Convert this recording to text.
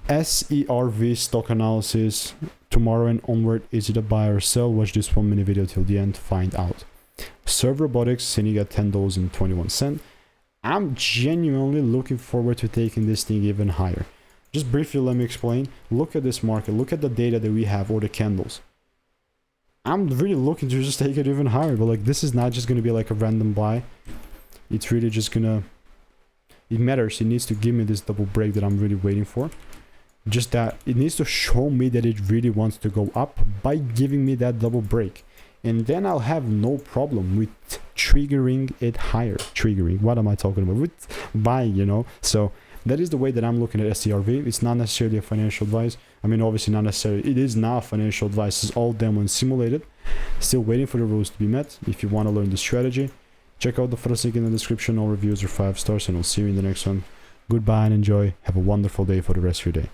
SERV stock analysis. Tomorrow and onward, is it a buy or sell? Watch this 1 minute video till the end to find out. SERV Robotics sitting at $10.21. I'm genuinely looking forward to taking this thing even higher. Just briefly, let me explain. Look at this market. Look at the data that we have, or the candles. I'm really looking to just take it even higher, but like, this is not just going to be like a random buy. It's really just gonna, it matters. It needs to give me this double break that I'm really waiting for. Just that it needs to show me that it really wants to go up by giving me that double break, and then I'll have no problem with triggering it higher. Triggering, what am I talking about? With buying, you know. So that is the way that I'm looking at SERV. It's not necessarily a financial advice. I mean, obviously not necessarily. It is not financial advice. It's all demo and simulated. Still waiting for the rules to be met. If you want to learn the strategy, check out the first link in the description. All reviews are 5 stars, and I'll see you in the next one. Goodbye and enjoy. Have a wonderful day for the rest of your day.